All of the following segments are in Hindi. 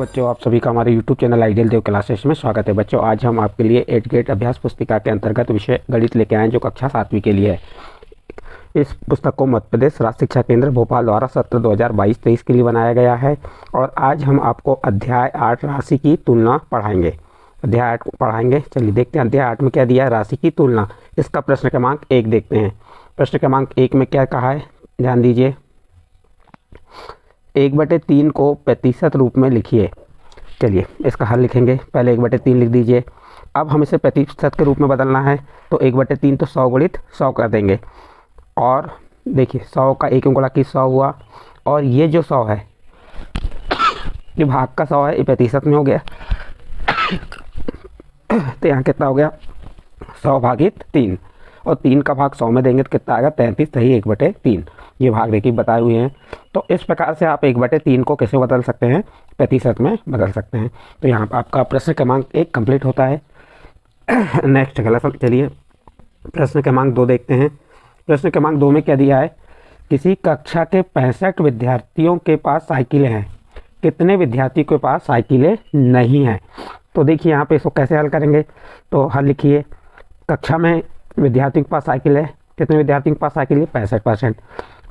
बच्चों, आप सभी का हमारे YouTube चैनल आइडियल देव क्लासेस में स्वागत है। बच्चों, आज हम आपके लिए 8th ग्रेड अभ्यास पुस्तिका के अंतर्गत विषय गणित लेके आए हैं, जो कक्षा 7वीं के लिए है। इस पुस्तक को मध्य प्रदेश राज्य शिक्षा केंद्र भोपाल द्वारा सत्र 2022-23 के लिए बनाया गया है। और आज हम आपको अध्याय 8 राशि की तुलना पढ़ाएंगे। अध्याय 8 पढ़ाएंगे। चलिए देखते हैं अध्याय 8 में क्या दिया है। राशि की तुलना, इसका प्रश्न क्रमांक 1 देखते हैं। प्रश्न क्रमांक 1 में क्या कहा है, ध्यान दीजिए। 1/3 को प्रतिशत रूप में लिखिए। चलिए इसका हल लिखेंगे। पहले 1/3 लिख दीजिए। अब हम इसे प्रतिशत के रूप में बदलना है, तो 1/3 तो 100 गुणित 100 कर देंगे। और देखिए 100 का 1 गुणा की 100 हुआ, और ये जो 100 है ये भाग का 100 है, ये प्रतिशत में हो गया। तो यहाँ कितना हो गया, 100 भागित 3, और 3 का भाग 100 में देंगे तो कितना आएगा, 33 सही 1/3। ये भाग देखिए बताए हुए हैं। तो इस प्रकार से आप 1/3 को कैसे बदल सकते हैं, प्रतिशत में बदल सकते हैं। तो यहाँ पर आपका प्रश्न क्रमांक 1 कंप्लीट होता है। नेक्स्ट अगला सवाल, चलिए प्रश्न क्रमांक 2 देखते हैं। प्रश्न क्रमांक 2 में क्या दिया है, किसी कक्षा के 65 विद्यार्थियों के पास साइकिलें हैं, कितने विद्यार्थियों के पास साइकिलें नहीं हैं। तो देखिए यहाँ पे इसको कैसे हल करेंगे, तो हल लिखिए। कक्षा में विद्यार्थियों के पास साइकिल है, कितने विद्यार्थियों के पास साइकिल है, 65%।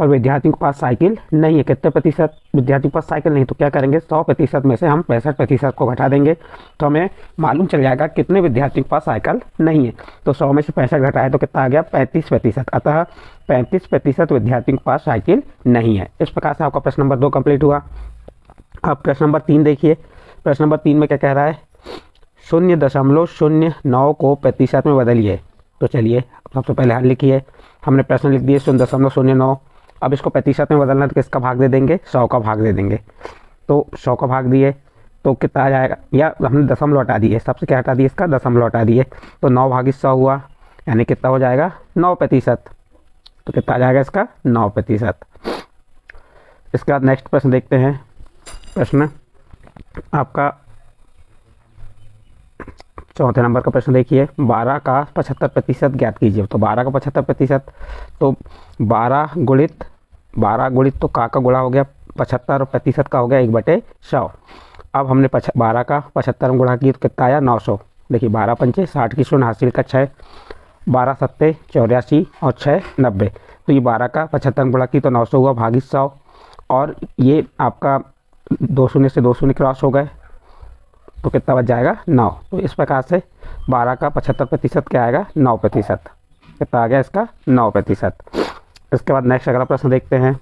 और विद्यार्थियों के पास साइकिल नहीं है, कितने प्रतिशत विद्यार्थियों के पास साइकिल नहीं, तो क्या करेंगे, 100% में से हम 65% को घटा देंगे, तो हमें मालूम चल जाएगा कितने विद्यार्थियों के पास साइकिल नहीं है। तो 100 में से 65 घटाए तो कितना आ गया, 35%। अतः 35% विद्यार्थियों के पास साइकिल नहीं है। इस प्रकार से आपका प्रश्न नंबर 2 कंप्लीट हुआ। अब प्रश्न नंबर 3 देखिए। प्रश्न नंबर 3 में क्या कह रहा है, 0.09 को प्रतिशत में बदलिए। तो चलिए सबसे पहले हल लिखिए। हमने प्रश्न लिख दिए 0.09। अब इसको प्रतिशत में बदलना तो किसका भाग दे देंगे, 100 का भाग दे देंगे। तो 100 का भाग दिए तो कितना आ जाएगा, या हमने दशमलव हटा दिए, सबसे क्या हटा दिए, इसका दशमलव हटा दिए, तो 9 भागित 100 हुआ, यानी कितना हो जाएगा, 9%। तो कितना आ जाएगा इसका, 9%। इसके बाद नेक्स्ट प्रश्न देखते हैं। प्रश्न आपका 4थे नंबर का प्रश्न देखिए। 12 का 75% ज्ञात कीजिए। तो 12 का 75%, तो 12 गुणित तो का गुणा हो गया 75, और प्रतिशत का हो गया 1/100। अब हमने 12 का 75 गुणा किया तो कितना आया, 900। देखिए 12 पंचे 60 की शून्य हासिल का 6, 12 सत्ते 84 और 6 90। तो ये 12 का 75 गुणा की तो 900 हुआ भागित 100, और ये आपका 2 शून्य से 2 शून्य क्रॉस हो गए, तो कितना बच जाएगा, 9। तो इस प्रकार से 12 का 75% क्या आएगा, 9%। कितना आ गया इसका, 9%। इसके बाद नेक्स्ट अगला प्रश्न देखते हैं।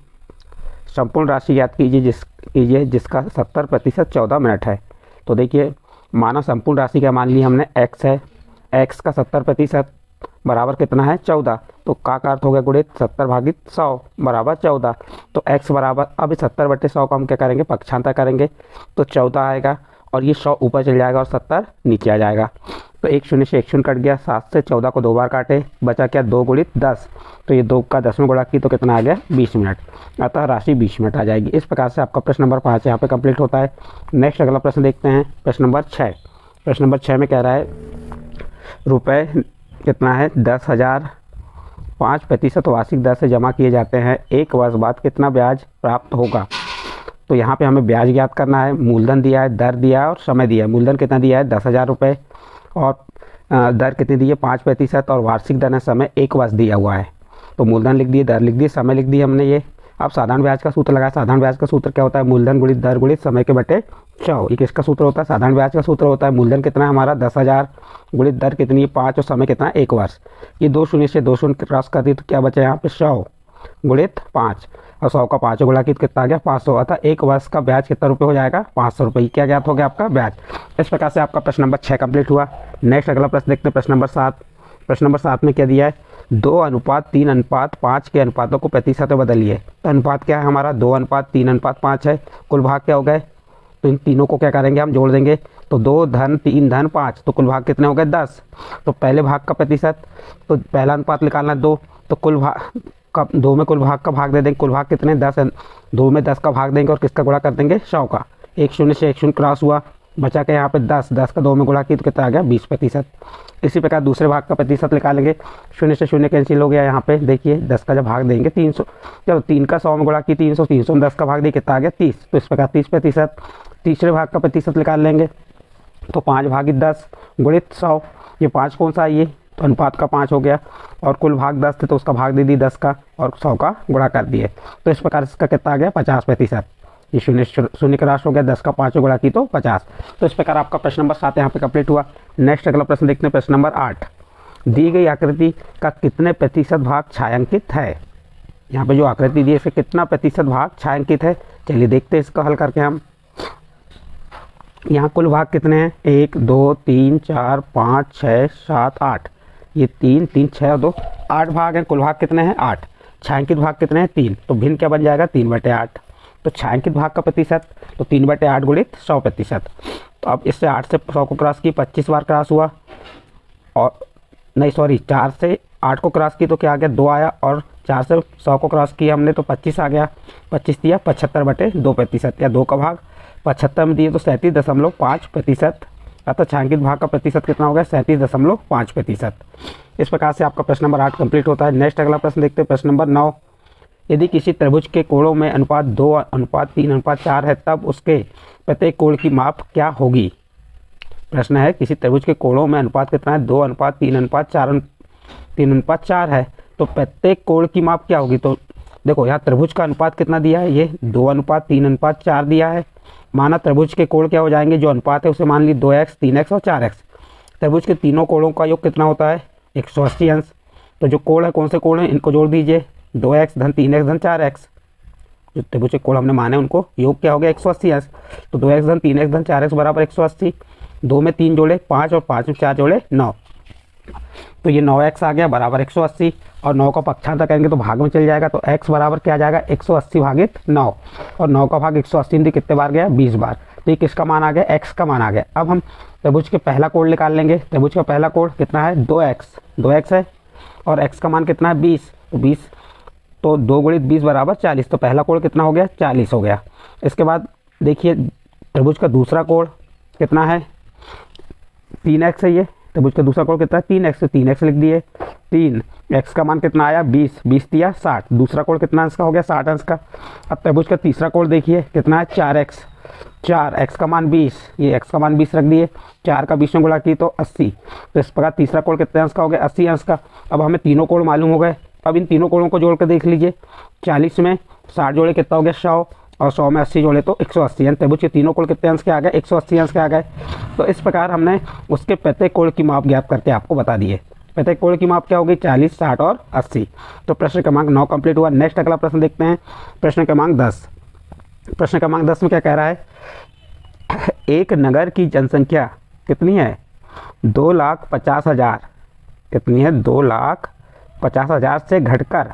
संपूर्ण राशि याद कीजिए जिसका 70% 14 मिनट है। तो देखिए माना संपूर्ण राशि क्या मान ली हमने, x है, x का 70% बराबर कितना है, 14। तो का अर्थ हो गया गुणित 70 भागित 100 बराबर 14। तो x बराबर, अब 70/100 को हम क्या करेंगे, पक्षांतर करेंगे, तो 14 आएगा, और ये 100 ऊपर चल जाएगा और 70 नीचे आ जाएगा। तो 1 शून्य से 1 शून्य कट गया, 7 से 14 को 2 बार काटे, बचा क्या, 2 गुणित 10। तो ये 2 का 10वां गुणा की तो कितना आ गया, 20 मिनट। अतः राशि 20 मिनट आ जाएगी। इस प्रकार से आपका प्रश्न नंबर 5 यहाँ पे कंप्लीट होता है। नेक्स्ट अगला प्रश्न देखते हैं। प्रश्न नंबर 6। प्रश्न नंबर 6 में कह रहा है, रुपये कितना है, 10,000, 5% वार्षिक दर से जमा किए जाते हैं, 1 वर्ष बाद कितना ब्याज प्राप्त होगा। तो यहाँ पे हमें ब्याज ज्ञात करना है। मूलधन दिया है, दर दिया है और समय दिया है। मूलधन कितना दिया है, 10,000 रुपये, और दर कितनी दी है, 5%, और वार्षिक दर है समय 1 वर्ष दिया हुआ है। तो मूलधन लिख दिए, दर लिख दिए, समय लिख दिए हमने ये। अब साधारण ब्याज का सूत्र लगाया। साधारण ब्याज का सूत्र क्या होता है, मूलधन गुणित दर गुणित समय के बटे 100। ये किसका सूत्र होता है, साधारण ब्याज का सूत्र होता है। मूलधन कितना है हमारा, 10,000, गुणित दर कितनी है, 5, और समय कितना है, 1 वर्ष। ये 2 शून्य से 2 शून्य क्रॉस कर दी तो क्या बचा यहाँ पे, 100 गुणित 5, और 100 का 5 गुणा की कितना आ गया, 500। अतः 1 वर्ष का ब्याज कितना रुपये हो जाएगा, 500 रुपये। क्या ज्ञात हो गया आपका ब्याज। इस प्रकार से आपका प्रश्न नंबर 6 कंप्लीट हुआ। नेक्स्ट अगला प्रश्न देखते हैं। प्रश्न नंबर 7। प्रश्न नंबर 7 में क्या दिया है, 2:3:5 के अनुपातों को प्रतिशत में बदलिए। तो अनुपात क्या है हमारा, 2:3:5 है। कुल भाग क्या हो गए, तो इन तीनों को क्या करेंगे, हम जोड़ देंगे। तो 2 धन 3 धन 5, तो कुल भाग कितने हो गए, 10। तो पहले भाग का प्रतिशत, तो पहला अनुपात निकालना 2, तो कुल भाग का 2 में कुल भाग का भाग दे देंगे। कुल भाग कितने, 10 है, 2 में 10 का भाग देंगे, और किसका गुणा कर देंगे, 100 का। 1 शून्य से 1 शून्य क्रॉस हुआ, बचा के यहाँ पे 10 का 2 में गुणा की तो कितना आ गया, 20%। इसी प्रकार दूसरे भाग का प्रतिशत निकालेंगे। 0 से 0 कैंसिल हो गया, यहाँ पे देखिए 10 का जब भाग देंगे 300, चलो 3 का 100 में गुणा की 300, 300 में 10 का भाग दिए कितना आ गया, 30। तो इस प्रकार 30%। तीसरे भाग का प्रतिशत निकाल लेंगे, तो 5/10 गुणित 100, ये 5 कौन सा है, ये तो अनुपात का 5 हो गया, और कुल भाग 10 थे तो उसका भाग दे दी 10 का, और 100 का गुणा कर दिए। तो इस प्रकार इसका कितना आ गया 50%। ये शून्य शून्य का राशि हो गया, 10 का 5 गुणा की तो 50। तो इस प्रकार आपका प्रश्न नंबर 7 यहाँ पे कंप्लीट हुआ। नेक्स्ट अगला प्रश्न देखते हैं, प्रश्न नंबर 8। दी गई आकृति का कितने प्रतिशत भाग छायांकित है। यहाँ पे जो आकृति दी है इससे कितना प्रतिशत भाग छायांकित है, चलिए देखते हैं इसको हल करके हम। यहाँ कुल भाग कितने हैं, 1 2 3 4 5 6 7 8, ये 3 3 6 और 2 8 भाग हैं। कुल भाग कितने हैं 8, छायांकित भाग कितने हैं 3, तो भिन्न क्या बन जाएगा 3/8। तो छायांकित भाग का प्रतिशत तो 3/8 गुणित 100%। तो अब इससे 8 से 100 को क्रॉस की 25 बार क्रॉस हुआ, और नहीं सॉरी 4 से 8 को क्रॉस की तो क्या आ गया 2 आया, और 4 से 100 को क्रॉस किया हमने तो 25 आ गया, 25 दिया 75/2%, या 2 का भाग 75 में दिए तो 37.5%। अतः छायांकित भाग का प्रतिशत कितना हो गया 37.5%। इस प्रकार से आपका प्रश्न नंबर 8 कंप्लीट होता है। नेक्स्ट अगला प्रश्न देखते हैं, प्रश्न नंबर 9। यदि किसी त्रिभुज के कोणों में अनुपात 2:3:4 है तब उसके प्रत्येक कोण की माप क्या होगी। प्रश्न है किसी त्रिभुज के कोणों में अनुपात कितना है 2:3:4 है, तो प्रत्येक कोण की माप क्या होगी। तो देखो यहाँ त्रिभुज का अनुपात कितना दिया है, ये 2:3:4 दिया है। माना त्रिभुज के कोण क्या हो जाएंगे, जो अनुपात है उसे मान ली 2x 3x और 4x। त्रिभुज के तीनों कोणों का योग कितना होता है 180 अंश। तो जो कोण है कौन से कोण है इनको जोड़ दीजिए, 2x धन 3x धन 4x। जो त्रिभुज के कोण हमने माने उनको योग क्या हो गया 180 अंश। तो 2x धन 3x धन 4x बराबर 180। 2 में 3 जोड़े 5 और 5 में 4 जोड़े 9, तो ये 9x आ गया बराबर 180। और 9 का पक्षांतर करेंगे तो भाग में चल जाएगा, तो x बराबर क्या आ जाएगा 180 भागित 9, और 9 का भाग 180 में कितने बार गया 20 बार। तो ये किसका मान आ गया x का मान आ गया। अब हम त्रिभुज के पहला कोण निकाल लेंगे। त्रिभुज का पहला कोण कितना है 2x है, और x का मान कितना है 20, तो 20 तो 2 गुणित 20 बराबर 40। तो पहला कोण कितना हो गया 40 हो गया। इसके बाद देखिए त्रिभुज का दूसरा कोण कितना है 3x है, ये त्रिभुज का दूसरा कोण कितना है 3x, तो 3x लिख दिए। 3x का मान कितना आया 20, 20 दिया 60। दूसरा कोण कितना अंश का हो गया 60 अंश का। अब त्रिभुज का तीसरा कोण देखिए कितना है 4x, 4x का मान 20, ये x का मान 20 रख दिए। 4 का 20 में गुणा की तो 80। तो इस प्रकार तीसरा कोण कितने अंश का हो गया 80 अंश का। अब हमें तीनों कोण मालूम हो गए। अब इन तीनों कोणों को जोड़ कर देख लीजिए, 40 में 60 जोड़े कितना हो गया 100, और 100 में 80 जोड़े तो 180। यानी त्रिभुज के तीनों कोण कितने अंश के आ गए 180 अंश के आ गए। तो इस प्रकार हमने उसके प्रत्येक कोण की माप ज्ञात करके आपको बता दिए। प्रत्येक कोण की माप क्या होगी 40, 60 और 80। तो प्रश्न क्रमांक 9 कंप्लीट हुआ। नेक्स्ट अगला प्रश्न देखते हैं, प्रश्न क्रमांक 10। प्रश्न क्रमांक 10 में क्या कह रहा है, एक नगर की जनसंख्या कितनी है 2,50,000, कितनी है 2,50,000 से घटकर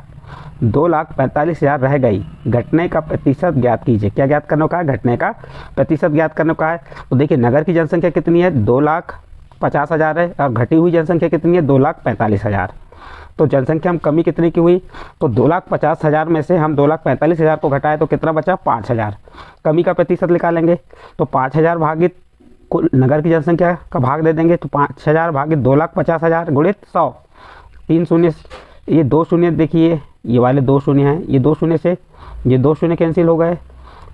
2,45,000 रह गई। घटने का प्रतिशत ज्ञात कीजिए। क्या ज्ञात करने का है, घटने का प्रतिशत ज्ञात करने का है। तो देखिए नगर की जनसंख्या कितनी है 2,50,000 है, और घटी हुई जनसंख्या कितनी है 2,45,000। तो जनसंख्या हम कमी कितनी की हुई, तो 2,50,000 में से हम 2,45,000 को घटाए तो कितना बचा 5,000। कमी का प्रतिशत निकालेंगे तो 5,000 भागित कुल नगर की जनसंख्या का भाग दे देंगे, तो 5,000 भागित 2,50,000 गुणित 100। 3 शून्य, ये 2 शून्य देखिए, ये वाले 2 शून्य हैं, ये 2 शून्य से ये 2 शून्य कैंसिल हो गए,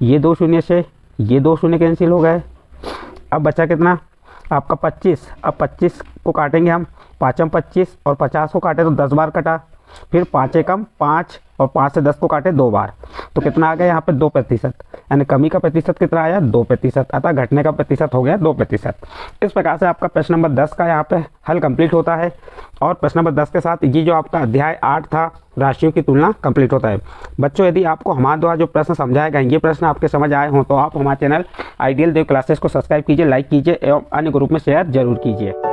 ये 2 शून्य से ये 2 शून्य कैंसिल हो गए। अब बचा कितना आपका 25। अब 25 को काटेंगे हम, 5 में 25 और 50 को काटे तो 10 बार कटा, फिर 5 एकम 5 और 5 से 10 को काटे 2 बार, तो कितना आ गया यहाँ पे 2%। यानी कमी का प्रतिशत कितना आया 2%। अतः घटने का प्रतिशत हो गया 2%। इस प्रकार से आपका प्रश्न नंबर 10 का यहाँ पे हल कंप्लीट होता है। और प्रश्न नंबर 10 के साथ ये जो आपका अध्याय 8 था राशियों की तुलना कंप्लीट होता है। बच्चों यदि आपको हमारे द्वारा जो प्रश्न समझाए गए ये प्रश्न आपके समझ आए हों तो आप हमारे चैनल आइडियल देव क्लासेस को सब्सक्राइब कीजिए, लाइक कीजिए एवं अन्य ग्रुप में शेयर जरूर कीजिए।